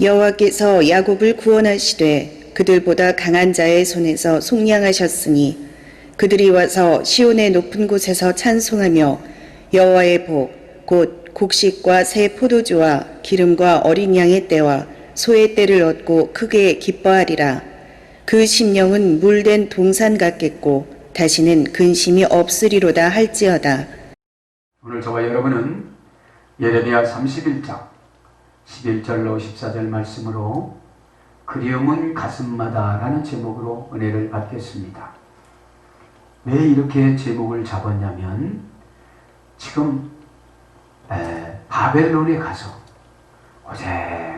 여호와께서 야곱을 구원하시되 그들보다 강한 자의 손에서 속량하셨으니 그들이 와서 시온의 높은 곳에서 찬송하며 여호와의 복 곧 곡식과 새 포도주와 기름과 어린 양의 떼와 소의 떼를 얻고 크게 기뻐하리라. 그 심령은 물된 동산 같겠고 다시는 근심이 없으리로다 할지어다. 오늘 저와 여러분은 예레미야 31장 11절로 14절 말씀으로 그리움은 가슴마다 라는 제목으로 은혜를 받겠습니다. 왜 이렇게 제목을 잡았냐면 지금 바벨론에 가서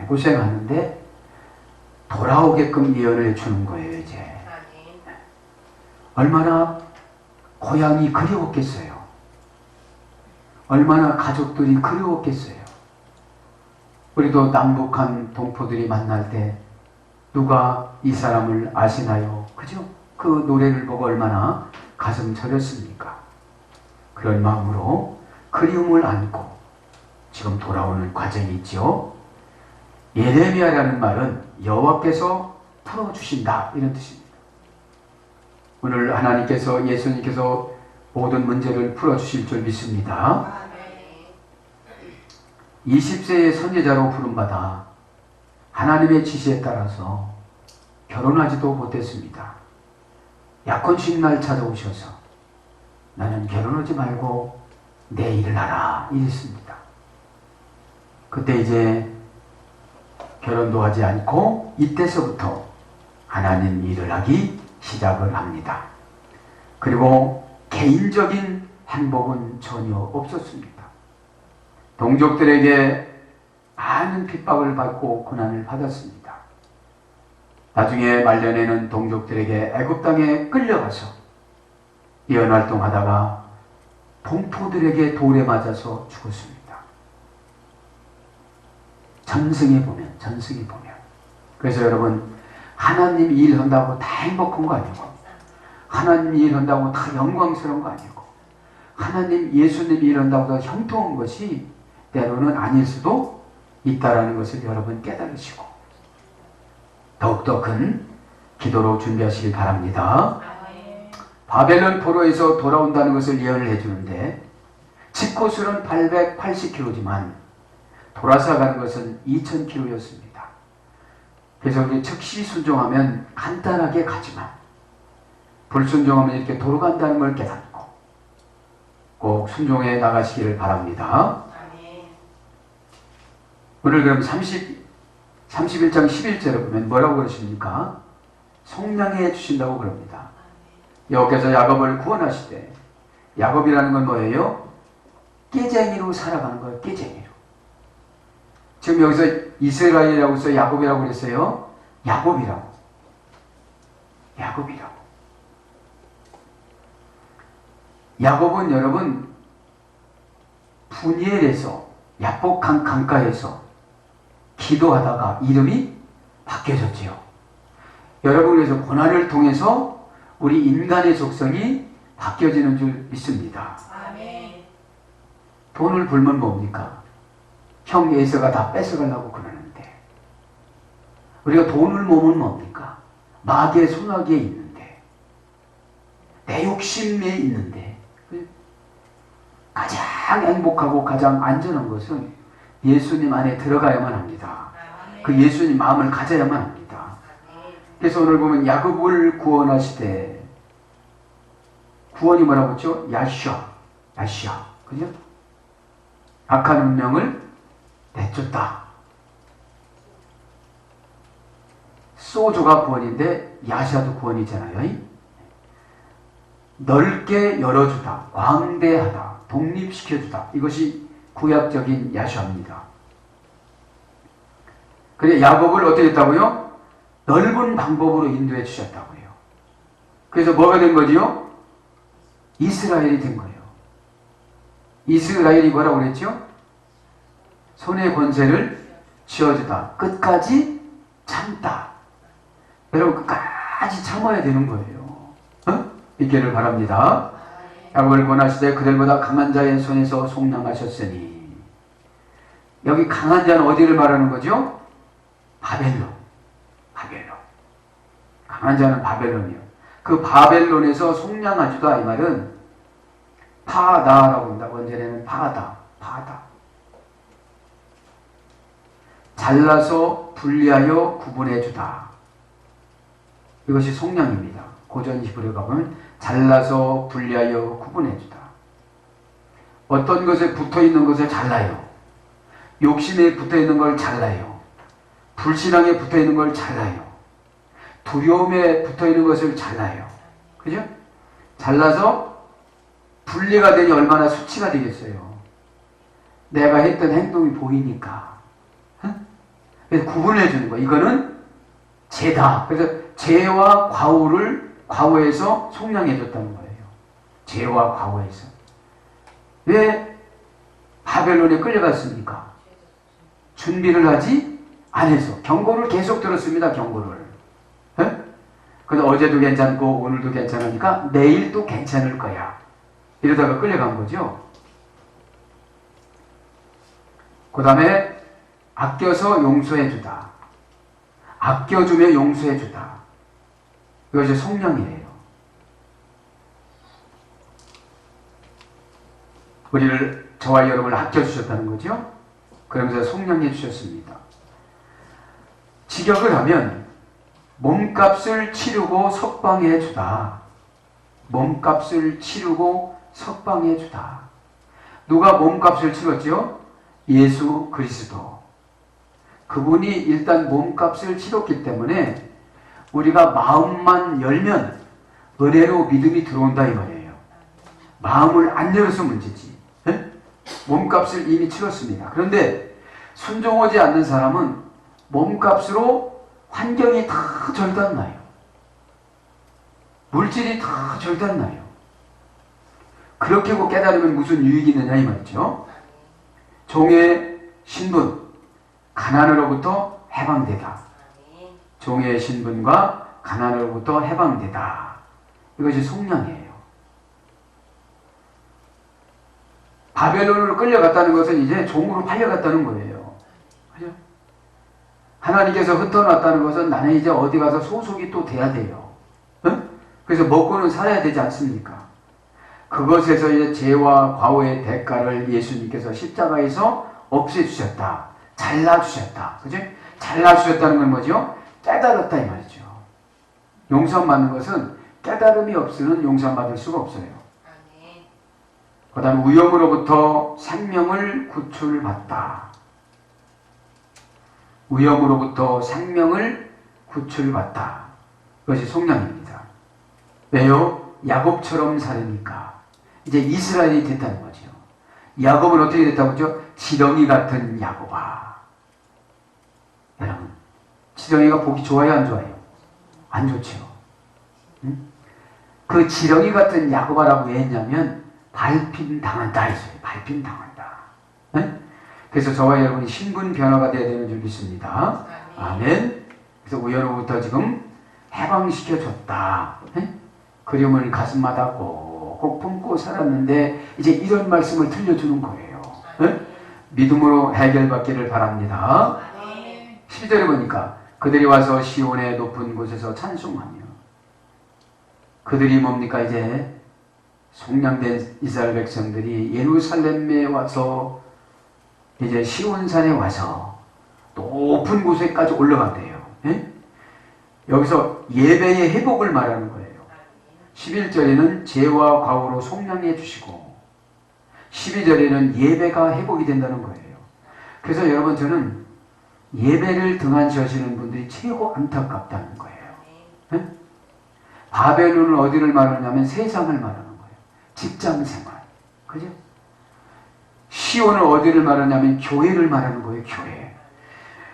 고생하는데 돌아오게끔 예언을 주는 거예요. 이제 얼마나 고향이 그리웠겠어요. 얼마나 가족들이 그리웠겠어요. 우리도 남북한 동포들이 만날 때 누가 이 사람을 아시나요? 그죠? 그 노래를 보고 얼마나 가슴 저렸습니까? 그런 마음으로 그리움을 안고 지금 돌아오는 과정이 있죠. 예레미야라는 말은 여호와께서 풀어주신다 이런 뜻입니다. 오늘 하나님께서 예수님께서 모든 문제를 풀어주실 줄 믿습니다. 20세의 선지자로 부름받아 하나님의 지시에 따라서 결혼하지도 못했습니다. 약혼식 날 찾아오셔서 나는 결혼하지 말고 내 일을 하라 이랬습니다. 그때 이제 결혼도 하지 않고 이때서부터 하나님 일을 하기 시작을 합니다. 그리고 개인적인 행복은 전혀 없었습니다. 동족들에게 많은 핍박을 받고 고난을 받았습니다. 나중에 말년에는 동족들에게 애굽 땅에 끌려가서 예언활동하다가 동포들에게 돌에 맞아서 죽었습니다. 전승에 보면 그래서 여러분 하나님 일한다고 다 행복한 거 아니고 하나님 일한다고 다 영광스러운 거 아니고 하나님 예수님 일한다고 다 형통한 것이 때로는 아닐 수도 있다라는 것을 여러분 깨달으시고 더욱더 큰 기도로 준비하시길 바랍니다. 바벨론 포로에서 돌아온다는 것을 예언을 해주는데 집코수는 880km지만 돌아서 가는 것은 2000km였습니다. 그래서 우리 즉시 순종하면 간단하게 가지만 불순종하면 이렇게 도로 간다는 걸 깨닫고 꼭 순종해 나가시기를 바랍니다. 오늘 그럼 31장 11절에 보면 뭐라고 그러십니까? 속량해 주신다고 그럽니다. 여호와께서 야곱을 구원하시되 야곱이라는 건 뭐예요? 깨쟁이로 살아가는 거예요. 깨쟁이로. 지금 여기서 이스라엘이라고 해서 야곱이라고 그랬어요. 야곱이라고. 야곱은 여러분 분이엘에서 야복강 강가에서 기도하다가 이름이 바뀌어졌지요. 여러분 그래서 고난을 통해서 우리 인간의 속성이 바뀌어지는 줄 믿습니다. 아멘. 돈을 벌면 뭡니까? 형 에서가 다 뺏어가려고 그러는데 우리가 돈을 모으면 뭡니까? 마귀의 손아귀에 있는데 내 욕심에 있는데 가장 행복하고 가장 안전한 것은 예수님 안에 들어가야만 합니다. 그 예수님 마음을 가져야만 합니다. 그래서 오늘 보면 야곱을 구원하시되 구원이 뭐라고 했죠? 야슈아 그죠? 악한 운명을 내쫓다. 소조가 구원인데 야시아도 구원이잖아요. 넓게 열어주다, 광대하다, 독립시켜주다. 이것이 구약적인 야슈아입니다. 그래 야곱을 어떻게 했다고요? 넓은 방법으로 인도해 주셨다고요. 그래서 뭐가 된 거지요? 이스라엘이 된 거예요. 이스라엘이 뭐라고 그랬죠? 손의 권세를 쥐어주다. 끝까지 참다. 여러분 끝까지 참아야 되는 거예요. 믿기를 바랍니다. 야곱을 권하시되 그들보다 강한 자의 손에서 속량하셨으니 여기 강한 자는 어디를 말하는 거죠? 바벨론. 강한 자는 바벨론이요. 그 바벨론에서 속량하주다 이 말은 파다라고 합니다. 원전에는 파다. 잘라서 분리하여 구분해주다. 이것이 속량입니다. 고전 히브리어 가보면 잘라서 분리하여 구분해주다. 어떤 것에 붙어있는 것을 잘라요. 욕심에 붙어있는 걸 잘라요. 불신앙에 붙어있는 걸 잘라요. 두려움에 붙어있는 것을 잘라요. 그죠? 잘라서 분리가 되니 얼마나 수치가 되겠어요. 내가 했던 행동이 보이니까. 그래서 구분해 주는 거예요. 이거는 죄다. 그래서 죄와 과오에서 속량해 줬다는 거예요. 죄와 과오에서. 왜 바벨론에 끌려갔습니까? 준비를 하지 않아서. 경고를 계속 들었습니다. 경고를. 근데 어제도 괜찮고 오늘도 괜찮으니까 내일도 괜찮을 거야. 이러다가 끌려간 거죠. 그 다음에 아껴서 용서해주다. 아껴주며 용서해주다. 이것이 속량이에요. 우리를, 저와 여러분을 아껴주셨다는 거죠. 그러면서 속량해 주셨습니다. 직역을 하면 몸값을 치르고 석방해 주다. 몸값을 치르고 석방해 주다. 누가 몸값을 치렀죠? 예수 그리스도. 그분이 일단 몸값을 치렀기 때문에 우리가 마음만 열면 은혜로 믿음이 들어온다 이 말이에요. 마음을 안 열어서 문제지. 네? 몸값을 이미 치렀습니다. 그런데 순종하지 않는 사람은 몸값으로 환경이 다 절단나요. 물질이 다 절단나요. 그렇게 깨달으면 무슨 유익이 있느냐 이 말이죠. 종의 신분, 가난으로부터 해방되다. 종의 신분과 가난으로부터 해방되다. 이것이 속량이에요. 바벨론으로 끌려갔다는 것은 이제 종으로 팔려갔다는 거예요. 그죠? 하나님께서 흩어놨다는 것은 나는 이제 어디 가서 소속이 또 돼야 돼요. 응? 그래서 먹고는 살아야 되지 않습니까? 그것에서 이제 죄와 과오의 대가를 예수님께서 십자가에서 없애주셨다. 잘라주셨다. 그죠? 잘라주셨다는 건 뭐죠? 깨달았다 이 말이죠. 용서받는 것은 깨달음이 없으면 용서받을 수가 없어요. 그 다음에 위험으로부터 생명을 구출받다. 위험으로부터 생명을 구출받다. 그것이 속량입니다. 왜요? 야곱처럼 살으니까. 이제 이스라엘이 됐다는 거죠. 야곱은 어떻게 됐다고 하죠? 지렁이 같은 야곱아. 여러분, 지렁이가 보기 좋아요, 안 좋아요? 안 좋죠. 응? 그 지렁이 같은 야곱아라고 왜 했냐면 밟힘 당한다 했어요. 밟힘 당한다. 네? 그래서 저와 여러분이 신분 변화가 되어야 되는 줄 믿습니다. 아멘. 그래서 우연으로부터 지금 해방시켜줬다. 네? 그림을 가슴마다 꼭꼭 품고 살았는데 이제 이런 말씀을 들려주는 거예요. 네? 믿음으로 해결받기를 바랍니다. 12절에 보니까 그들이 와서 시온의 높은 곳에서 찬송하며. 그들이 뭡니까? 이제 속량된 이스라엘 백성들이 예루살렘에 와서 이제 시온산에 와서 높은 곳에까지 올라간대요. 예? 여기서 예배의 회복을 말하는 거예요. 11절에는 죄와 과오로 속량해 주시고 12절에는 예배가 회복이 된다는 거예요. 그래서 여러분 저는 예배를 등한시하시는 분들이 최고 안타깝다는 거예요. 예? 바벨론은 어디를 말하냐면 세상을 말하는 거예요. 직장생활. 그죠? 시온은 어디를 말하냐면 교회를 말하는 거예요. 교회.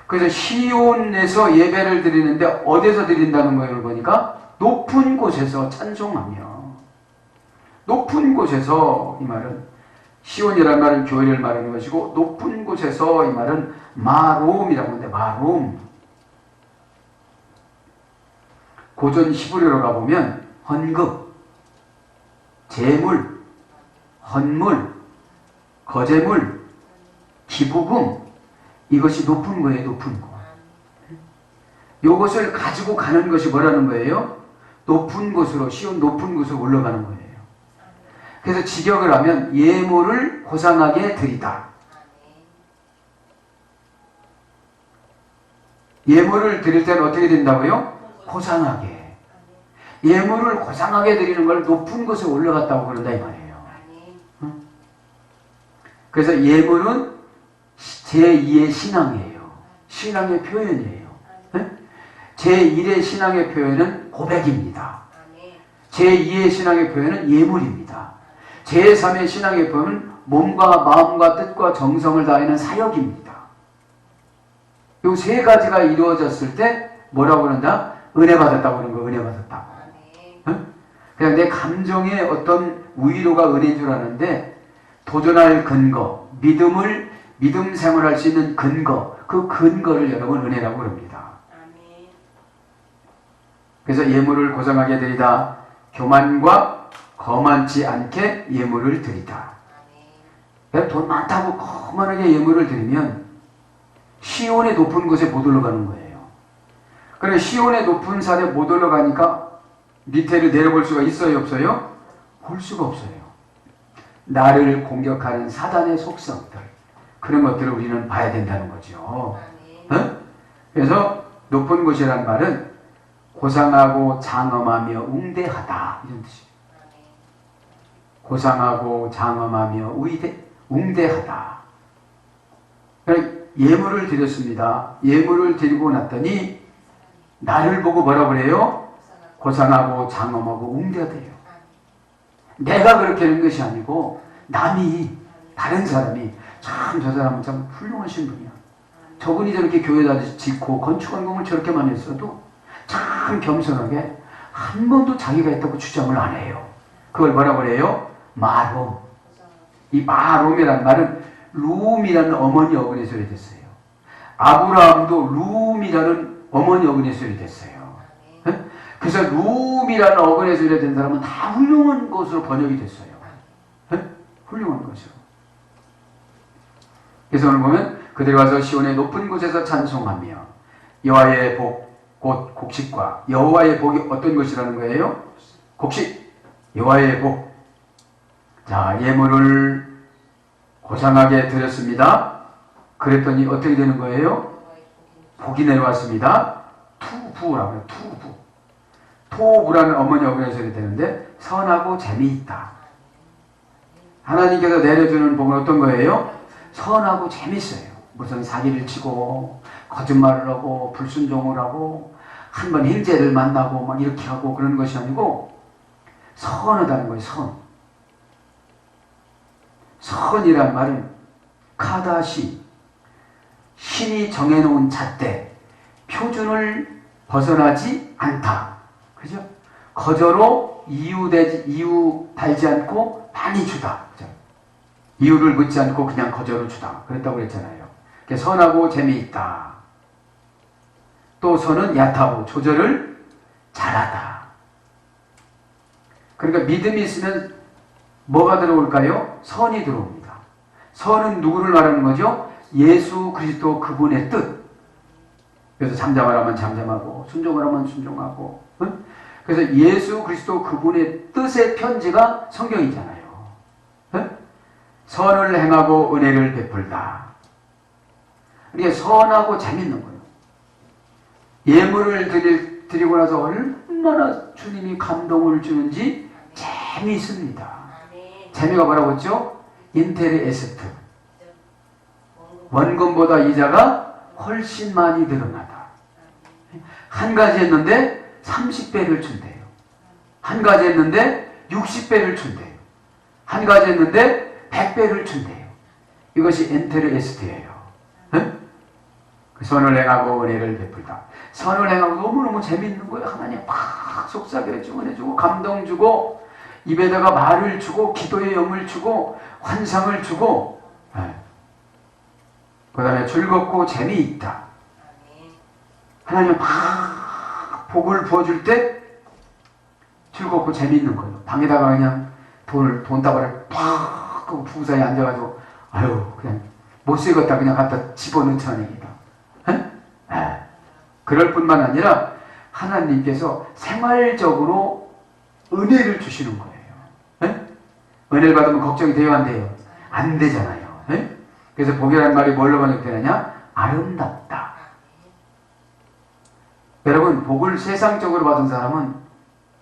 그래서 시온에서 예배를 드리는데 어디서 드린다는 거예요? 보니까 높은 곳에서 찬송하며. 높은 곳에서 이 말은 시온이라는 말은 교회를 말하는 것이고 높은 곳에서 이 말은 마롬이라고 하는데 마롬. 고전 히브리어로 가보면 헌금, 재물, 헌물, 거제물, 기부금 이것이 높은 거예요. 높은 거. 요것을 가지고 가는 것이 뭐라는 거예요? 높은 곳으로, 시온 높은 곳으로 올라가는 거예요. 그래서 직역을 하면 예물을 고상하게 드리다. 예물을 드릴 때는 어떻게 된다고요? 고상하게. 예물을 고상하게 드리는 걸 높은 곳에 올라갔다고 그런다 이 말이에요. 응? 그래서 예물은 제2의 신앙이에요. 신앙의 표현이에요. 응? 제1의 신앙의 표현은 고백입니다. 제2의 신앙의 표현은 예물입니다. 제3의 신앙의 표현은 몸과 마음과 뜻과 정성을 다하는 사역입니다. 이 세 가지가 이루어졌을 때 뭐라고 그런다? 은혜 받았다고 그러는 거, 은혜 받았다고. 응? 그냥 내 감정의 어떤 위로가 은혜인 줄 아는데 도전할 근거, 믿음 생활할 수 있는 근거, 그 근거를 여러분 은혜라고 그럽니다. 그래서 예물을 고상하게 드리다. 교만과 거만치 않게 예물을 드리다. 돈 많다고 거만하게 예물을 드리면 시온의 높은 곳에 못 올라가는 거예요. 그래 시온의 높은 산에 못 올라가니까 밑에를 내려볼 수가 있어요, 없어요? 볼 수가 없어요. 나를 공격하는 사단의 속성들, 그런 것들을 우리는 봐야 된다는 거죠. 어? 그래서 높은 곳이란 말은 고상하고 장엄하며 웅대하다 이런 뜻이에요. 고상하고 장엄하며 웅대하다. 예물을 드렸습니다. 예물을 드리고 났더니 나를 보고 뭐라고 그래요? 고상하고 장엄하고 웅대하대요. 내가 그렇게 하는 것이 아니고 남이, 다른 사람이 참 저 사람은 참 훌륭하신 분이야. 저분이 저렇게 교회다 짓고 건축원공을 저렇게 많이 했어도 참 겸손하게 한 번도 자기가 했다고 주장을 안 해요. 그걸 뭐라고 그래요? 마롬. 이 마롬이란 말은 룸이라는 어머니 어근에서 됐어요. 아브라함도 룸이라는 어머니 어근에서 됐어요. 네? 그래서 룸이라는 어근에서 된 사람은 다 훌륭한 것으로 번역이 됐어요. 네? 훌륭한 것으로. 그래서 오늘 보면 그들이 와서 시온의 높은 곳에서 찬송하며 여호와의 복, 곧 곡식과 여호와의 복이 어떤 것이라는 거예요? 곡식, 여호와의 복. 자, 예물을 고상하게 드렸습니다. 그랬더니 어떻게 되는 거예요? 복이 내려왔습니다. 투부라고 해요. 투부. 토부라는 어머니 어근에서 되는데 선하고 재미있다. 하나님께서 내려주는 복은 어떤 거예요? 선하고 재밌어요. 무슨 사기를 치고 거짓말을 하고 불순종을 하고 한번 형제를 만나고 막 이렇게 하고 그런 것이 아니고 선하다는 거예요. 선. 선이란 말은 카다시, 신이 정해놓은 잣대, 표준을 벗어나지 않다. 그죠? 거저로 이유 달지 않고 많이 주다. 그죠? 이유를 묻지 않고 그냥 거저로 주다. 그랬다고 그랬잖아요. 선하고 재미있다. 또 선은 얕하고 조절을 잘하다. 그러니까 믿음이 있으면 뭐가 들어올까요? 선이 들어옵니다. 선은 누구를 말하는 거죠? 예수 그리스도 그분의 뜻. 그래서 잠잠을 하면 잠잠하고 순종을 하면 순종하고. 응? 그래서 예수 그리스도 그분의 뜻의 편지가 성경이잖아요. 응? 선을 행하고 은혜를 베풀다. 이게 선하고 재밌는 거예요. 예물을 드리고 나서 얼마나 주님이 감동을 주는지 재미있습니다. 재미가 뭐라고 했죠? 인테레스트. 원금보다 이자가 훨씬 많이 늘어나다. 한 가지 했는데 30배를 준대요. 한 가지 했는데 60배를 준대요. 한 가지 했는데 100배를 준대요. 이것이 인테레스트예요. 선을 행하고 은혜를 베풀다. 선을 행하고 너무너무 재밌는 거예요. 하나님 막 속삭여 주고 은혜 주고 감동 주고 입에다가 말을 주고 기도의 영을 주고 환상을 주고 그 다음에 즐겁고 재미있다. 하나님 막 복을 부어줄 때 즐겁고 재미있는 거예요. 방에다가 그냥 돈다발을 팍 하고 부부사이에 앉아가지고 아유 그냥 못 쓰겠다 그냥 갖다 집어넣자는 얘기다. 그럴 뿐만 아니라 하나님께서 생활적으로 은혜를 주시는 거예요. 예? 은혜를 받으면 걱정이 돼요, 안 돼요? 안 되잖아요. 예? 그래서 복이라는 말이 뭘로 번역되느냐? 아름답다. 여러분, 복을 세상적으로 받은 사람은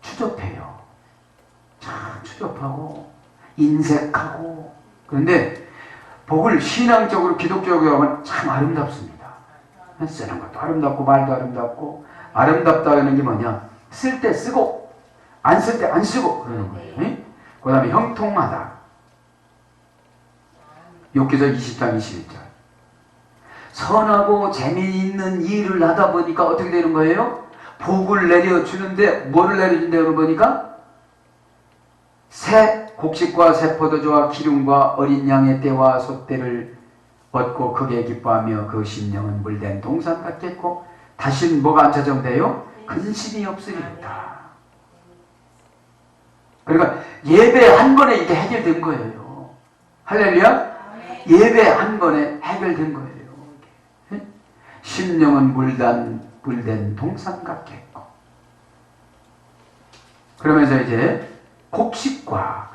추접해요. 참 추접하고 인색하고. 그런데 복을 신앙적으로 기독적으로 하면 참 아름답습니다. 쓰는 것도 아름답고 말도 아름답고. 아름답다는 게 뭐냐? 쓸 때 쓰고 안 쓸 때 안 쓰고 그러는 거예요. 그 다음에 형통하다. 욥기서 20장 21절. 선하고 재미있는 일을 하다 보니까 어떻게 되는 거예요? 복을 내려주는데 뭐를 내려준다고 보니까 새 곡식과 새 포도주와 기름과 어린 양의 떼와 소떼를 얻고 크게 기뻐하며 그 심령은 물된 동산 같겠고 다시는 뭐가 안 찾아온대요? 근심이 없으리로다. 그러니까 예배 한 번에 이게 해결된 거예요. 할렐루야? 예배 한 번에 해결된 거예요. 심령은 물된 동산 같겠고. 그러면서 이제 곡식과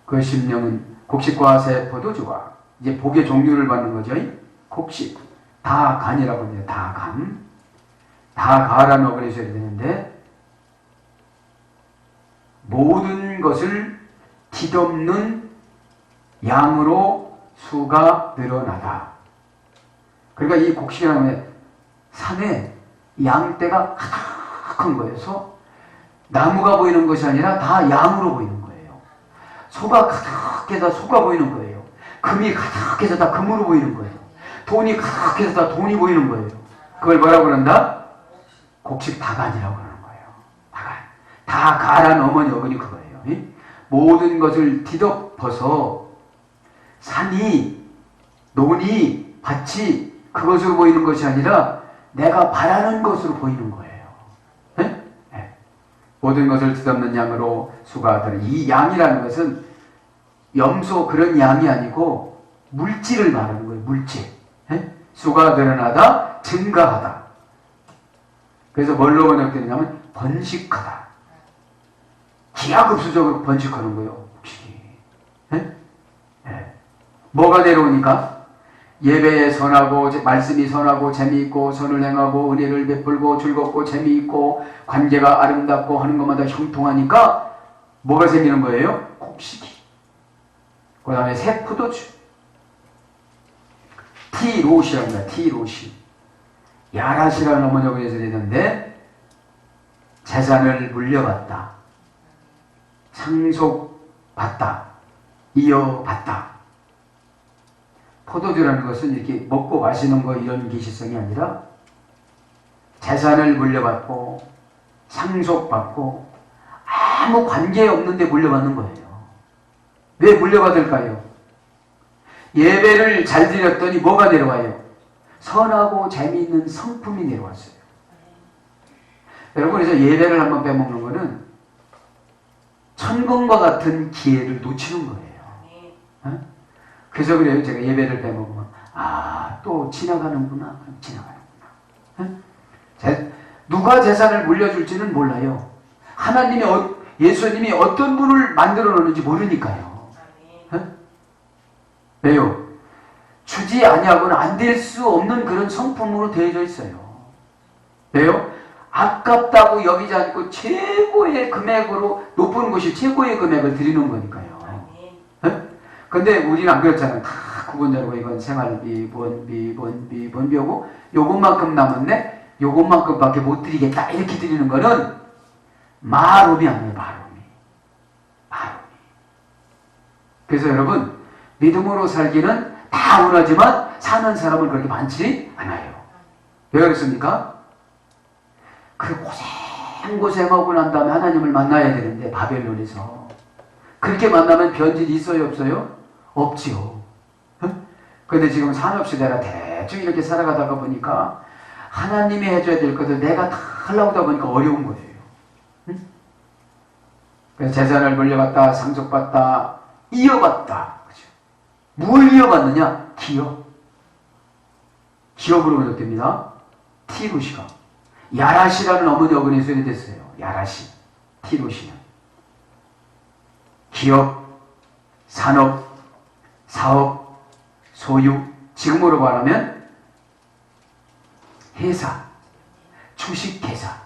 그 심령은 곡식과 새 포도주와 이제 복의 종류를 받는 거죠. 곡식 다간이라고 합니다. 다가라는 어근이 있어야 되는데 모든 것을 뒤덮는 양으로 수가 늘어나다. 그러니까 이 곡식이라는 게 산에 양떼가 가득한 거예요. 나무가 보이는 것이 아니라 다 양으로 보이는 거예요. 소가 가득해서 소가 보이는 거예요. 금이 가득해서 다 금으로 보이는 거예요. 돈이 가득해서 다 돈이 보이는 거예요. 그걸 뭐라고 그런다? 곡식 다간이라고 그러는 거예요. 다가라는 어머니 어근이 그거예요. 모든 것을 뒤덮어서 산이, 논이, 밭이 그것으로 보이는 것이 아니라 내가 바라는 것으로 보이는 거예요. 모든 것을 뒤덮는 양으로 수가 되는. 이 양이라는 것은 염소 그런 양이 아니고 물질을 말하는 거예요. 물질. 수가 늘어나다, 증가하다. 그래서 뭘로 번역되느냐면 번식하다. 기하급수적으로 번식하는 거예요. 곡식이. 뭐가 내려오니까? 예배에 선하고 말씀이 선하고 재미있고 선을 행하고 은혜를 베풀고 즐겁고 재미있고 관계가 아름답고 하는 것마다 형통하니까 뭐가 생기는 거예요? 곡식이. 그 다음에 새 포도주. 티롯이랍니다. 티롯이. 야라시라는 어머니에서 되는데 재산을 물려받다. 상속받다. 이어받다. 포도주라는 것은 이렇게 먹고 마시는 거 이런 기시성이 아니라 재산을 물려받고 상속받고 아무 관계 없는데 물려받는 거예요. 왜 물려받을까요? 예배를 잘 드렸더니 뭐가 내려와요? 선하고 재미있는 성품이 내려왔어요. 여러분, 그래서 예배를 한번 빼먹는 거는 천금과 같은 기회를 놓치는 거예요. 그래서 그래요. 제가 예배를 빼먹으면 또 지나가는구나. 누가 재산을 물려줄지는 몰라요. 예수님이 어떤 분을 만들어 놓는지 모르니까요. 왜요? 주지 아니하고는 안 될 수 없는 그런 성품으로 되어져 있어요. 왜요? 아깝다고 여기지 않고 최고의 금액으로 높은 곳이 최고의 금액을 드리는 거니까요. 근데 우리는 안 그렇잖아요. 다 구분되고 이건 생활비, 본비하고 요것만큼 남았네? 요것만큼밖에 못 드리겠다. 이렇게 드리는 거는 마롬이 아니에요. 마롬이. 그래서 여러분, 믿음으로 살기는 다 원하지만 사는 사람은 그렇게 많지 않아요. 왜 그렇습니까? 그 고생하고 난 다음에 하나님을 만나야 되는데 바벨론에서 그렇게 만나면 변질이 있어요? 없어요? 없지요. 그런데 지금 산업시대라 대충 이렇게 살아가다가 보니까 하나님이 해줘야 될 것을 내가 다 하려고 하다 보니까 어려운 거예요. 그래서 재산을 물려받다, 상속받다, 이어받다. 그렇죠? 뭘 이어받느냐? 기업. 기업으로 번역됩니다. 티루시가. 야라시라는 어머니 어근에 소개됐어요. 야라시. 티루시는. 기업, 산업, 사업, 소유, 지금으로 말하면 회사, 주식회사,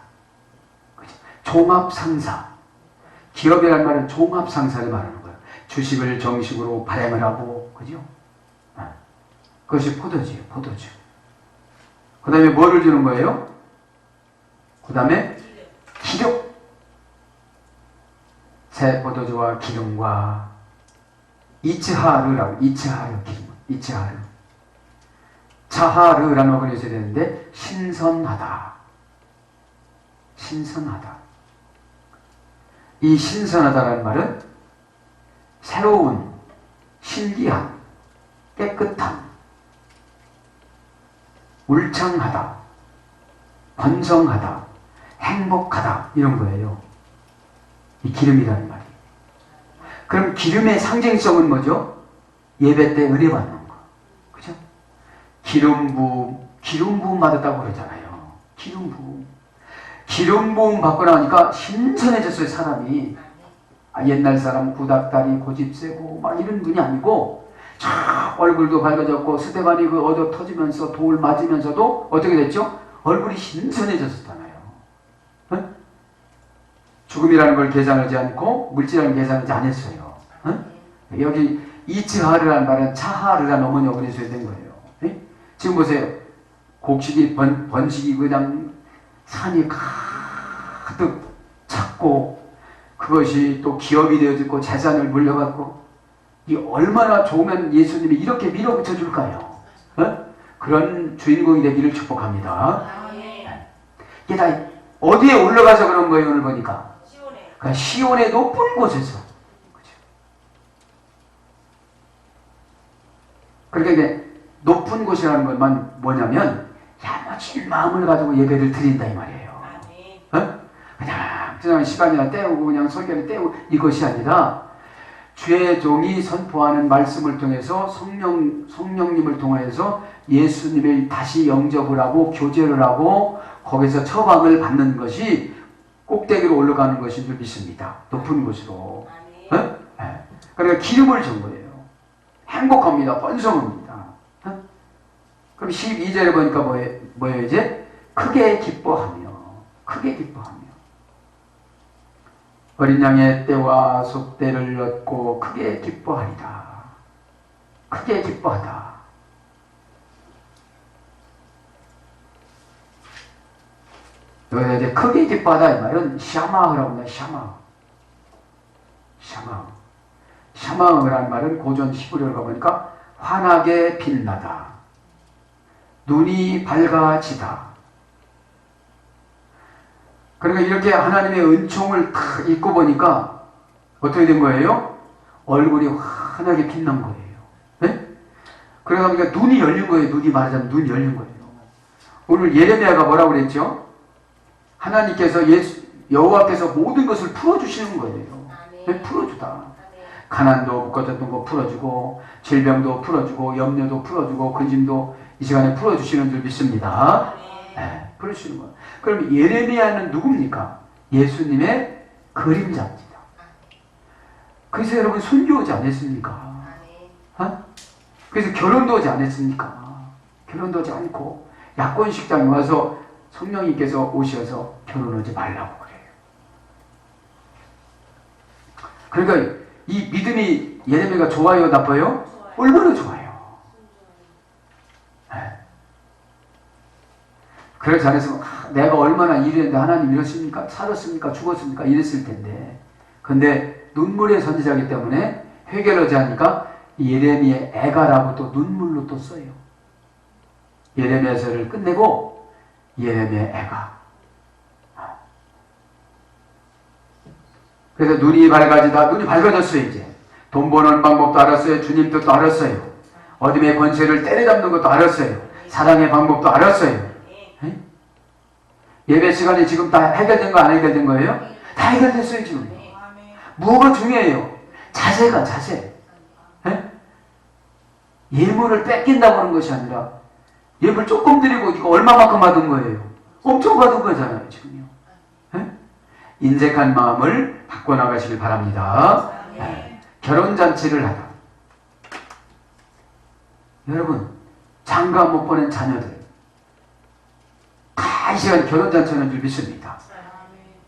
종합상사. 기업이라는 말은 종합상사를 말하는 거예요. 주식을 정식으로 발행을 하고, 그죠? 그것이 포도주예요, 포도주. 그 다음에 뭐를 주는 거예요? 그 다음에 기름. 새 포도주와 기름과 이츠하르라고, 이츠하르 기름, 이츠하르. 차하르라는 어근이 있어야 되는데, 신선하다. 신선하다. 이 신선하다라는 말은 새로운, 신기한, 깨끗한, 울창하다, 번성하다, 행복하다, 이런 거예요. 이 기름이라는 말이. 그럼 기름의 상징성은 뭐죠? 예배 때 은혜 받는 거. 그죠? 기름 부음 받았다고 그러잖아요. 기름 부음. 기름 부음 받고 나니까 신선해졌어요, 사람이. 옛날 사람 구닥다리, 고집 세고, 막 이런 분이 아니고, 쫙 얼굴도 밝아졌고, 스테반이 그 얻어 터지면서 돌 맞으면서도 어떻게 됐죠? 얼굴이 신선해졌었잖아요. 응? 죽음이라는 걸 계산하지 않고, 물질이라는 계산하지 않았어요. 응? 여기 이츠하르라는 말은 차하르라는 어머니 어근에서 된 거예요. 응? 지금 보세요. 곡식이 번식이 그냥 산이 가득 찼고, 그것이 또 기업이 되어지고 재산을 물려받고, 이 얼마나 좋으면 예수님이 이렇게 밀어붙여 줄까요? 어? 그런 주인공이 되기를 축복합니다. 이게 다 어디에 올라가서 그런 거예요, 오늘 보니까? 그러니까 시온의 높은 곳에서. 그렇죠? 그러니까 이게 높은 곳이라는 것만 뭐냐면 야무진 마음을 가지고 예배를 드린다 이 말이에요. 어? 그냥 시간이나 때우고 그냥 설교를 때우고 이것이 아니라 주의 종이 선포하는 말씀을 통해서 성령님을 통해서 예수님을 다시 영접을 하고 교제를 하고 거기서 처방을 받는 것이 꼭대기로 올라가는 것인 줄 믿습니다. 높은 곳으로. 어? 네. 그러니까 기름을 준 거예요. 행복합니다. 번성합니다. 어? 그럼 12절에 보니까 뭐예요 이제? 크게 기뻐하며 크게 기뻐하며 어린 양의 때와 속때를 얻고 크게 기뻐하리라. 크게 기뻐하다. 여기서 이제 크게 기뻐하다 이 말은 샤마흐라고 해요. 샤마흐라는 말은 고전 히브리어로 가보니까 환하게 빛나다. 눈이 밝아지다. 그러니까 이렇게 하나님의 은총을 탁 입고 보니까 어떻게 된 거예요? 얼굴이 환하게 빛난 거예요. 네? 그러니까 눈이 열린 거예요. 눈이 말하자면 눈이 열린 거예요. 오늘 예레미야가 뭐라고 그랬죠? 하나님께서 여호와께서 모든 것을 풀어주시는 거예요. 네? 풀어주다. 가난도 묶어졌던 거 풀어주고 질병도 풀어주고 염려도 풀어주고 근심도 이 시간에 풀어주시는 줄 믿습니다. 네, 풀어주시는 거예요. 그럼 예레미야는 누굽니까? 예수님의 그림자입니다. 그래서 여러분 순교하지 않았습니까? 어? 그래서 결혼도 하지 않았습니까? 결혼도 하지 않고 약혼식장에 와서 성령님께서 오셔서 결혼하지 말라고 그래요. 그러니까 이 믿음이 예레미야가 좋아요, 나빠요? 얼마나 좋아요. 네. 그래서 안에서 내가 얼마나 일했는데 하나님 이러십니까? 살았습니까? 죽었습니까? 이랬을 텐데. 근데 눈물의 선지자이기 때문에 회개를 하니까 예레미야의 애가라고 또 눈물로 또 써요. 예레미야서를 끝내고 예레미야의 애가. 그래서 눈이 밝아지다. 눈이 밝아졌어요 이제. 돈 버는 방법도 알았어요. 주님 뜻도 알았어요. 어둠의 권세를 때려잡는 것도 알았어요. 사랑의 방법도 알았어요. 에? 예배 시간이 지금 다 해결된 거 안 해결된 거예요? 다 해결됐어요 지금. 뭐가 중요해요? 자세가 자세. 에? 예물을 뺏긴다고 하는 것이 아니라 예물 조금 드리고 이거 얼마만큼 받은 거예요? 엄청 받은 거잖아요, 지금요. 예? 인색한 마음을 바꿔나가시길 바랍니다. 예. 결혼잔치를 하다. 여러분, 장가 못 보낸 자녀들 다 이 시간 결혼잔치하는 줄 믿습니다.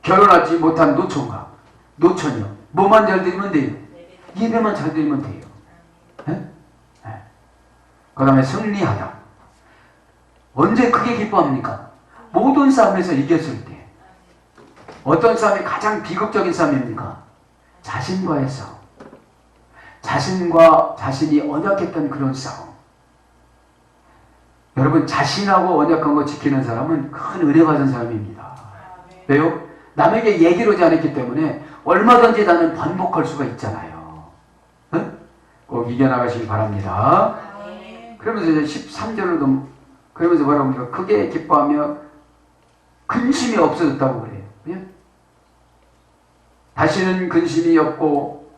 결혼하지 못한 노총각, 노처녀 뭐만 잘 드리면 돼요? 예배만 잘 드리면 돼요. 예? 예. 그 다음에 승리하다. 언제 크게 기뻐합니까? 모든 싸움에서 이겼을 때. 어떤 싸움이 가장 비극적인 싸움입니까? 자신과의 싸움. 자신과 자신이 언약했던 그런 싸움. 여러분, 자신하고 언약한 거 지키는 사람은 큰 은혜 받은 사람입니다. 왜요? 남에게 얘기를 하지 않았기 때문에 얼마든지 나는 반복할 수가 있잖아요. 응? 꼭 이겨나가시기 바랍니다. 그러면서 이제 13절로 그러면서 뭐라고 합니까? 크게 기뻐하며 근심이 없어졌다고 그래요. 예? 다시는 근심이 없고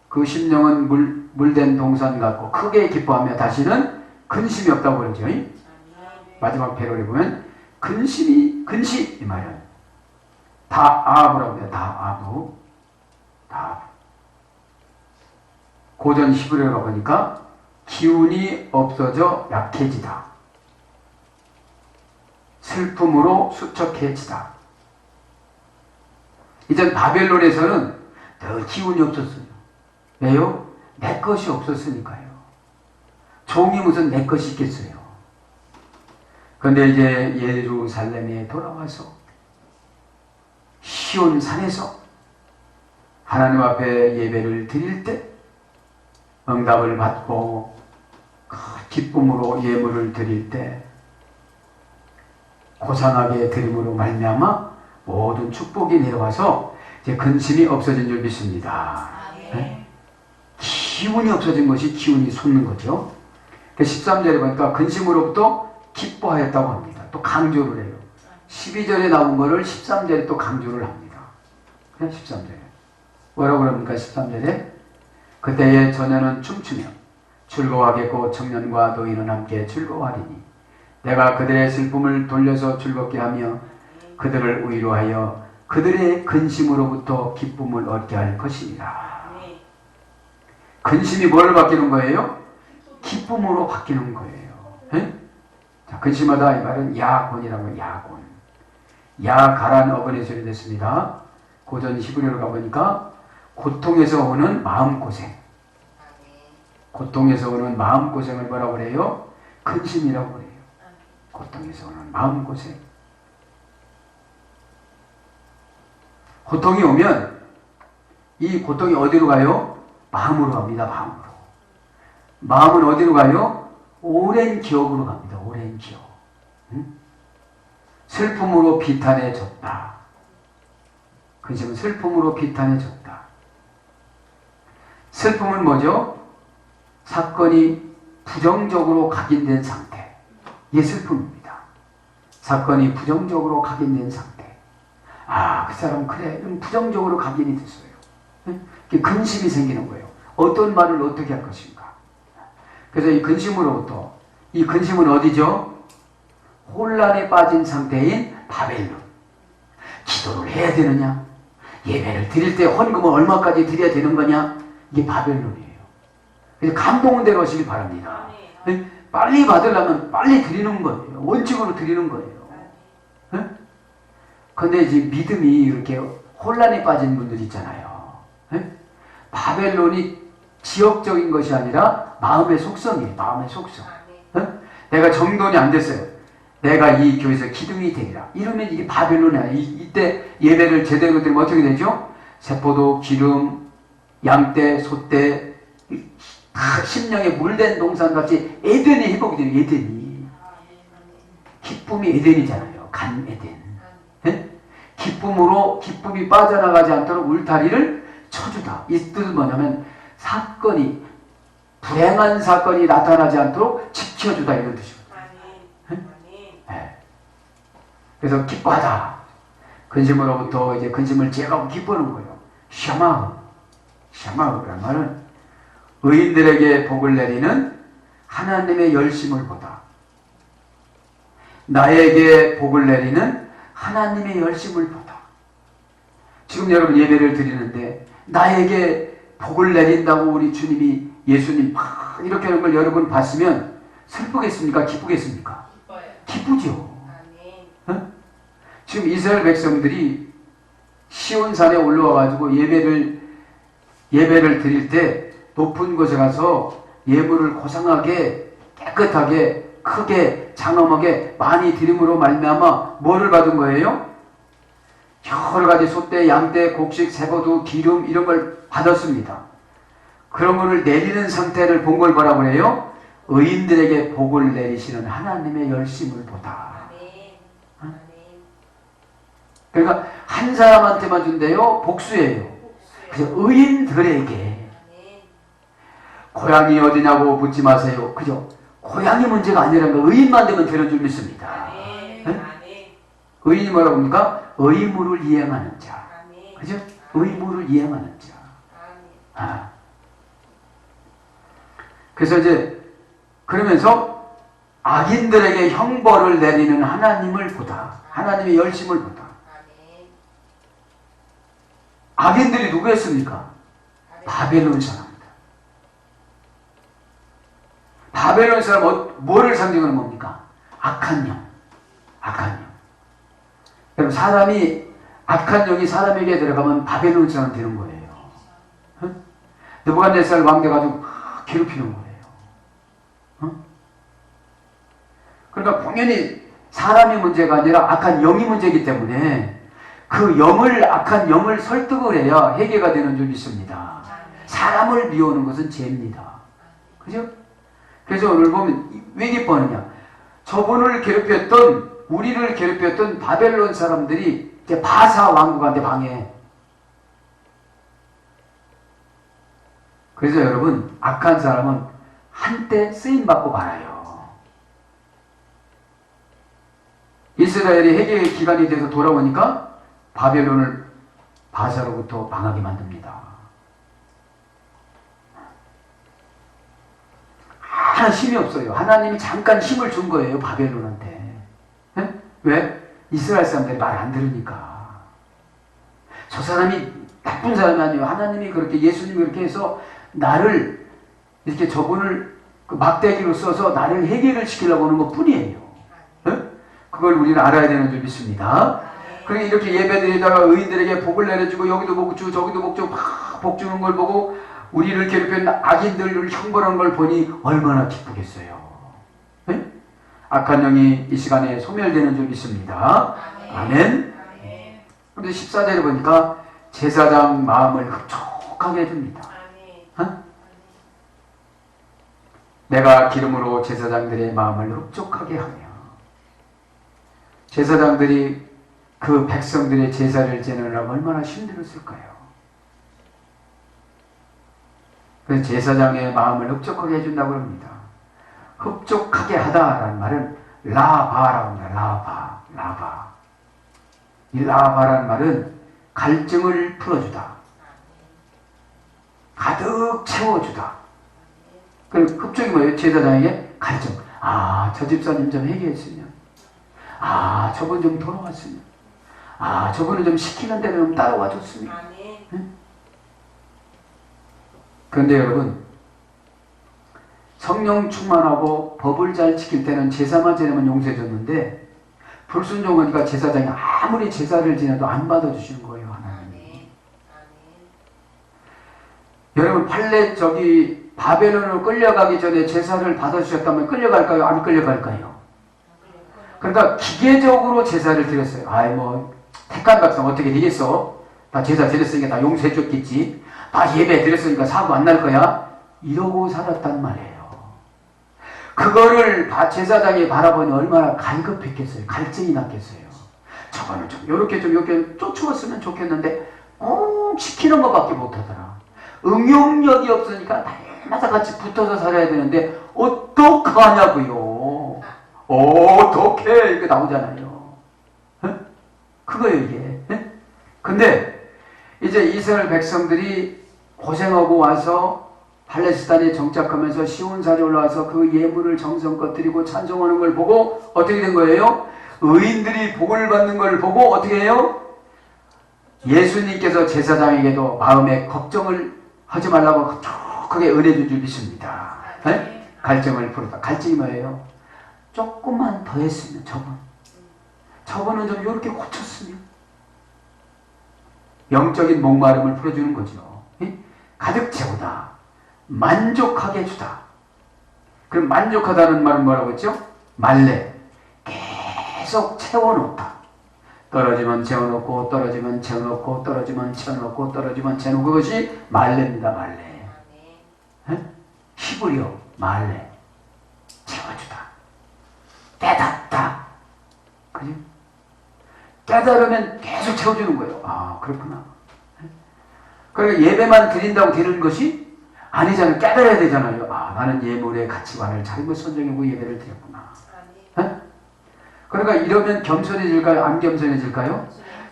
그 심령은 물된 동산 같고 크게 기뻐하며 다시는 근심이 없다고 그러죠. 마지막 패러에 보면 근심 이 말이야. 다아부라고 해요. 다아부. 고전 히브리어를 가보니까 기운이 없어져 약해지다. 슬픔으로 수척해지다. 이전 바벨론에서는 더 기운이 없었어요. 왜요? 내 것이 없었으니까요. 종이 무슨 내 것이 있겠어요. 그런데 이제 예루살렘에 돌아와서 시온 산에서 하나님 앞에 예배를 드릴 때 응답을 받고 기쁨으로 예물을 드릴 때 고상하게 드림으로 말미암아 모든 축복이 내려와서 이제 근심이 없어진 줄 믿습니다. 네? 기운이 없어진 것이 기운이 솟는 거죠. 13절에 보니까 근심으로부터 기뻐하였다고 합니다. 또 강조를 해요. 12절에 나온 거를 13절에 또 강조를 합니다. 13절에 뭐라고 그럽니까? 13절에 그때의 처녀는 춤추며 즐거워하겠고 청년과 노인은 함께 즐거워하리니 내가 그들의 슬픔을 돌려서 즐겁게 하며 그들을 위로하여 그들의 근심으로부터 기쁨을 얻게 할 것이니라. 근심이 뭐를 바뀌는 거예요? 기쁨으로 바뀌는 거예요. 에? 자, 근심하다 이 말은 야곤이라고 야곤. 야가란 어근의 소리 됐습니다. 고전 히브리어를 가보니까 고통에서 오는 마음고생. 고통에서 오는 마음고생을 뭐라고 그래요? 근심이라고 그래요. 고통에서 오는 마음고생. 고통이 오면 이 고통이 어디로 가요? 마음으로 갑니다. 마음으로. 마음은 어디로 가요? 오랜 기억으로 갑니다. 오랜 기억. 응? 슬픔으로 비탄해졌다. 근심은 슬픔으로 비탄해졌다. 슬픔은 뭐죠? 사건이 부정적으로 각인된 상태. 이게 슬픔입니다. 사건이 부정적으로 각인된 상태. 아, 그 사람 그래 부정적으로 각인이 됐어요. 응? 근심이 생기는 거예요. 어떤 말을 어떻게 할 것인가. 그래서 이 근심으로부터, 이 근심은 어디죠? 혼란에 빠진 상태인 바벨론. 기도를 해야 되느냐? 예배를 드릴 때 헌금은 얼마까지 드려야 되는 거냐? 이게 바벨론이에요. 그래서 감동은 대로 하시길 바랍니다. 빨리 받으려면 빨리 드리는 거예요. 원칙으로 드리는 거예요. 그런데 이제 믿음이 이렇게 혼란에 빠진 분들 있잖아요. 바벨론이 지역적인 것이 아니라 마음의 속성이에요. 마음의 속성. 내가 정돈이 안 됐어요. 내가 이 교회에서 기둥이 되리라. 이러면 이게 바벨론이 아니에요. 이때 예배를 제대로 드리면 어떻게 되죠? 세포도, 기름, 양떼, 소떼, 심령에 물된 동산같이 에덴이 회복이 돼요. 에덴이. 기쁨이 에덴이잖아요. 간 에덴. 기쁨으로 기쁨이 빠져나가지 않도록 울타리를 쳐주다. 이 뜻은 뭐냐면 사건이 불행한 사건이 나타나지 않도록 지켜주다 이런 뜻이거든요. 네. 그래서 기뻐하다. 근심으로부터 이제 근심을 제거하고 기뻐하는 거예요. 샤마흐라는 말은 의인들에게 복을 내리는 하나님의 열심을 보다 나에게 복을 내리는 하나님의 열심을 보다. 지금 여러분 예배를 드리는데 나에게 복을 내린다고 우리 주님이 예수님 막 이렇게 하는 걸 여러분 봤으면 슬프겠습니까? 기쁘겠습니까? 기쁘죠. 어? 지금 이스라엘 백성들이 시온산에 올라와 가지고 예배를 드릴 때 높은 곳에 가서 예물을 고상하게 깨끗하게 크게 장엄하게 많이 드림으로 말미암아 뭐를 받은 거예요? 여러 가지 소떼, 양떼, 곡식, 세거두, 기름 이런 걸 받았습니다. 그런 것을 내리는 상태를 본 걸 뭐라고 그래요? 의인들에게 복을 내리시는 하나님의 열심을 보다. 어? 그러니까 한 사람한테만 준대요? 복수예요. 그래서 의인들에게. 고향이 어디냐고 묻지 마세요. 그죠? 고향이 문제가 아니라는 거 의인만 되면 되는 줄 믿습니다. 의인이 뭐라고 합니까? 의무를 이행하는 자. 그죠? 의무를 이행하는 자. 아. 그래서 이제 그러면서 악인들에게 형벌을 내리는 하나님을 보다. 하나님의 열심을 보다. 악인들이 누구였습니까? 바벨론 사람입니다. 바벨론 사람은 뭐를 상징하는 겁니까? 악한 영. 악한 영. 여러분 사람이 악한 영이 사람에게 들어가면 바벨론 사람 되는 거예요. 느부갓네살 왕 돼가지고 괴롭히는 거예요. 그러니까 분명히 사람이 문제가 아니라 악한 영이 문제이기 때문에 그 악한 영을 설득을 해야 해결가 되는 줄 믿습니다. 사람을 미워하는 것은 죄입니다. 그죠? 그래서 오늘 보면 왜 기뻐하느냐? 우리를 괴롭혔던 바벨론 사람들이 이제 바사 왕국한테 방해. 그래서 여러분, 악한 사람은 한때 쓰임받고 말아요. 이스라엘이 해결 기간이 돼서 돌아오니까 바벨론을 바사로부터 방하게 만듭니다. 하나 힘이 없어요. 하나님이 잠깐 힘을 준 거예요. 바벨론한테. 네? 왜? 이스라엘 사람들이 말 안 들으니까. 저 사람이 나쁜 사람이 아니에요. 하나님이 그렇게 예수님이 그렇게 해서 나를 이렇게 저분을 그 막대기로 써서 나를 해결을 시키려고 하는 것 뿐이에요. 네? 그걸 우리는 알아야 되는 줄 믿습니다. 그러니 이렇게 예배드리다가 의인들에게 복을 내려주고 여기도 복 주고 저기도 복 주고 막 복 주는 걸 보고 우리를 괴롭히는 악인들을 형벌하는 걸 보니 얼마나 기쁘겠어요. 네? 악한 영이 이 시간에 소멸되는 줄 믿습니다. 아멘. 그런데 14절에 보니까 제사장 마음을 흡족하게 해줍니다. 어? 내가 기름으로 제사장들의 마음을 흡족하게 하며 제사장들이 그 백성들의 제사를 지내느라고 얼마나 힘들었을까요? 그래서 제사장의 마음을 흡족하게 해준다고 합니다. 흡족하게 하다라는 말은 라바라고 합니다. 라바. 이 라바라는 말은 갈증을 풀어주다. 가득 채워주다. 그 흡족이 뭐예요? 제사장에게 갈증. 저 집사님 좀 회개했으면. 저분 좀 돌아왔으면. 저분은 좀 시키는 대로 좀 따라와 줬으면. 그런데 여러분, 성령 충만하고 법을 잘 지킬 때는 제사만 지내면 용서해 줬는데 불순종하니까 제사장이 아무리 제사를 지내도 안 받아주시는 거예요. 하나님이. 여러분 바벨론으로 끌려가기 전에 제사를 받아주셨다면 끌려갈까요? 안 끌려갈까요? 그러니까 기계적으로 제사를 드렸어요. 택한 백성 어떻게 되겠어? 다 제사 드렸으니까 다 용서해 줬겠지. 다 예배 드렸으니까 사고 안 날 거야. 이러고 살았단 말이에요. 그거를 제사장이 바라보니 얼마나 갈급했겠어요. 갈증이 났겠어요. 저거는 좀 이렇게 쫓아왔으면 좋겠는데 꼭 시키는 것밖에 못하더라. 응용력이 없으니까 날마다 같이 붙어서 살아야 되는데 어떡하냐고요. 어떡해 이렇게 나오잖아요. 그거예요 이게. 근데 이제 이스라엘 백성들이 고생하고 와서 팔레스타인에 정착하면서 시온산에 올라와서 그 예물을 정성껏 드리고 찬송하는 걸 보고 어떻게 된 거예요? 의인들이 복을 받는 걸 보고 어떻게 해요? 예수님께서 제사장에게도 마음에 걱정을 하지 말라고 촉하게 은혜 줄 줄 믿습니다. 네? 갈증을 풀었다. 갈증이 뭐예요? 조금만 더 했으면 저번은 좀 이렇게 고쳤으면 영적인 목마름을 풀어주는 거죠. 네? 가득 채우다. 만족하게 주다. 그럼 만족하다는 말은 뭐라고 했죠? 말래. 계속 채워놓다. 떨어지면 채워놓고 떨어지면 채워놓고 떨어지면 채워놓고 떨어지면 채워놓고 그것이 말래입니다. 말래. 히브리어 말래. 채워주다. 깨닫다. 그죠? 깨달으면 계속 채워주는 거예요. 아 그렇구나. 그러니까 예배만 드린다고 되는 것이 아니잖아요. 깨달아야 되잖아요. 아 나는 예물의 가치관을 잘못 선정하고 예배를 드렸구나. 그러니까 이러면 겸손해질까요? 안 겸손해질까요?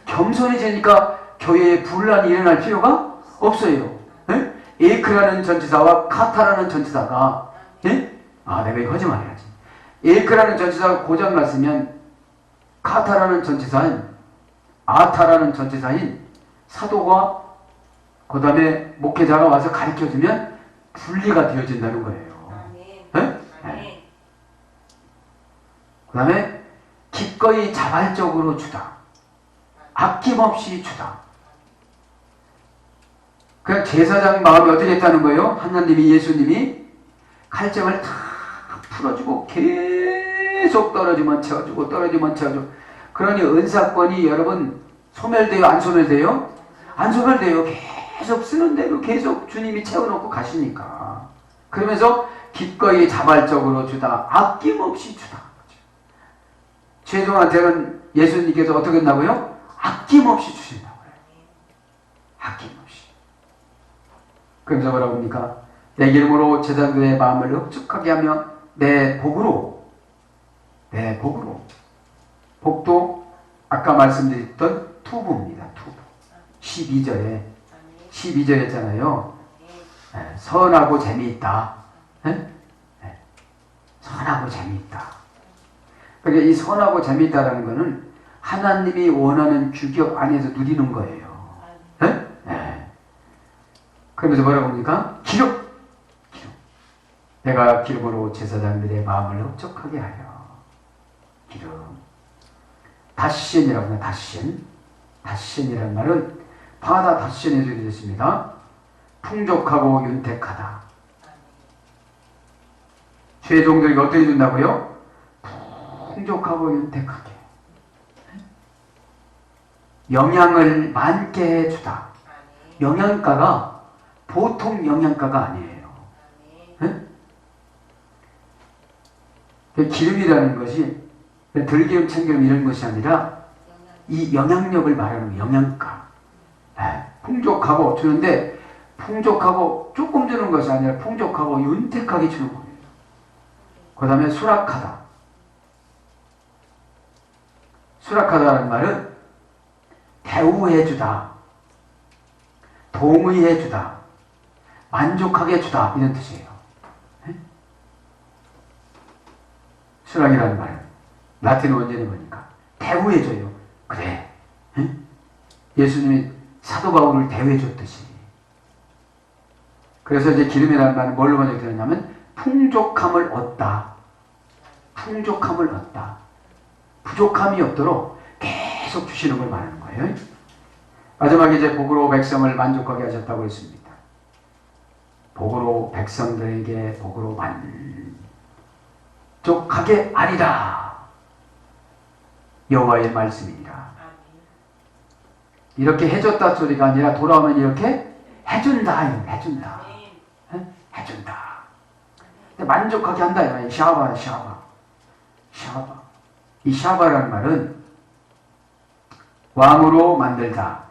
겸손해지니까 교회에 분란이 일어날 필요가 없어요. 예? 에이크라는 전치사와 카타라는 전치사가 내가 이거 하지 말아야지. 에이크라는 전치사가 고장났으면 카타라는 전치사인 아타라는 전치사인 사도가 그 다음에 목회자가 와서 가르쳐주면 분리가 되어진다는 거예요. 그 다음에 기꺼이 자발적으로 주다. 아낌없이 주다. 그 제사장 마음이 어떻게 했다는 거예요? 하나님이 예수님이 칼정을 다 풀어주고 계속 떨어지면 채워주고 떨어지면 채워주고 그러니 은사권이 여러분 소멸돼요? 안 소멸돼요? 안 소멸돼요. 계속 쓰는 대로 계속 주님이 채워놓고 가시니까. 그러면서 기꺼이 자발적으로 주다. 아낌없이 주다. 죄종한테는 예수님께서 어떻게 했나고요? 아낌없이 주신다고요. 아낌없이. 그러면서 뭐라고 합니까? 내 이름으로 제자들의 마음을 흡족하게 하며 내 복으로 복도 아까 말씀드렸던 투부입니다. 투부. 12절에 했잖아요. 선하고 재미있다. 선하고 재미있다. 그러니까 이 선하고 재미있다라는 것은 하나님이 원하는 규격 안에서 누리는 거예요. 그러면서 뭐라고 합니까? 기름. 내가 기름으로 제사장들의 마음을 흡족하게 하여. 기름. 다시엔이라고 합니다. 다시엔이라는 말은 바다 다시엔에 들어있습니다. 풍족하고 윤택하다. 죄종들에게 어떻게 준다고요? 풍족하고 윤택하게. 영양을 많게 해주다. 영양가가 보통 영양가가 아니에요. 기름이라는 것이 들기름, 참기름 이런 것이 아니라 이 영향력을 말하는 영양가. 풍족하고 주는데 풍족하고 조금 주는 것이 아니라 풍족하고 윤택하게 주는 거예요. 그 다음에 수락하다. 수락하다는 말은 대우해주다, 동의해주다, 만족하게 해주다 이런 뜻이에요. 수락이라는 말은 라틴 원전에 보니까 대우해줘요. 그래. 예수님이 사도 바울을 대우해줬듯이. 그래서 이제 기름이라는 말은 뭘로 번역되었냐면 풍족함을 얻다. 풍족함을 얻다. 부족함이 없도록 계속 주시는 걸 말하는 거예요. 마지막에 이제 복으로 백성을 만족하게 하셨다고 했습니다. 복으로 백성들에게 복으로 만족하게 하리라. 여호와의 말씀이니라. 이렇게 해줬다 소리가 아니라 돌아오면 이렇게 해준다. 해준다. 해준다. 만족하게 한다. 샤바. 이 샤바라는 말은 왕으로 만들다,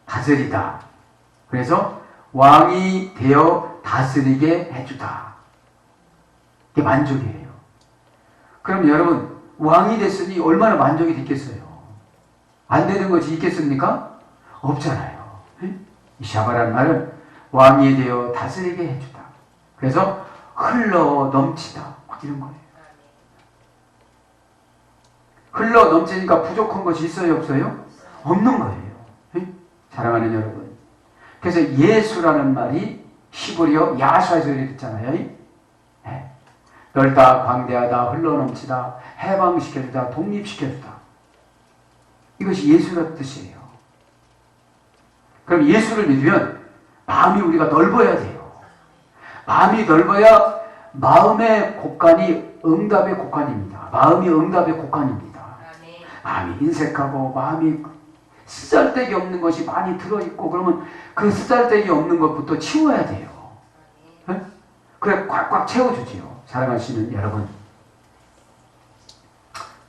다스리다. 그래서 왕이 되어 다스리게 해주다. 이게 만족이에요. 그럼 여러분 왕이 됐으니 얼마나 만족이 됐겠어요? 안 되는 것이 있겠습니까? 없잖아요. 이 샤바라는 말은 왕이 되어 다스리게 해주다. 그래서 흘러 넘치다. 막 이런 거예요. 흘러 넘치니까 부족한 것이 있어요, 없어요? 없는 거예요. 사랑하는 여러분. 그래서 예수라는 말이 히브리어 야수에서 이렇게 됐잖아요. 네. 넓다, 광대하다, 흘러넘치다, 해방시켜주다, 독립시켜주다. 이것이 예수라는 뜻이에요. 그럼 예수를 믿으면 마음이 우리가 넓어야 돼요. 마음이 넓어야 마음의 곳간이 응답의 곳간입니다. 마음이 응답의 곳간입니다. 마음이 인색하고 마음이 쓰잘데기 없는 것이 많이 들어있고 그러면 그 쓰잘데기 없는 것부터 치워야 돼요. 네? 그래 꽉꽉 채워주지요. 사랑하시는 여러분,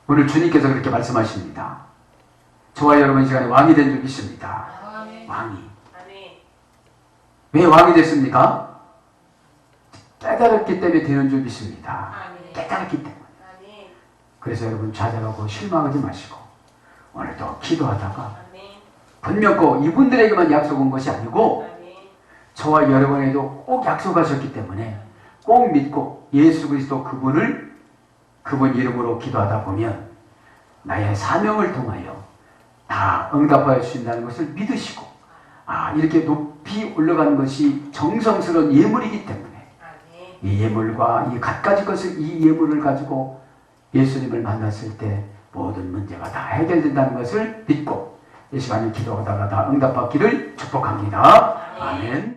오늘 주님께서 그렇게 말씀하십니다. 저와 여러분 이 시간에 왕이 된 줄 믿습니다. 왕이. 왜 왕이 됐습니까? 깨달았기 때문에 되는 줄 믿습니다. 깨달았기 때문에. 그래서 여러분 좌절하고 실망하지 마시고 오늘도 기도하다가 분명 꼭 이분들에게만 약속한 것이 아니고 저와 여러분에게도 꼭 약속하셨기 때문에 꼭 믿고 예수 그리스도 그분 이름으로 기도하다 보면 나의 사명을 통하여 다 응답하여 주신다는 것을 믿으시고 이렇게 높이 올라가는 것이 정성스러운 예물이기 때문에 이 예물과 이 갖가지 것을 이 예물을 가지고 예수님을 만났을 때 모든 문제가 다 해결된다는 것을 믿고 이 시간에 기도하다가 다 응답받기를 축복합니다. 아멘.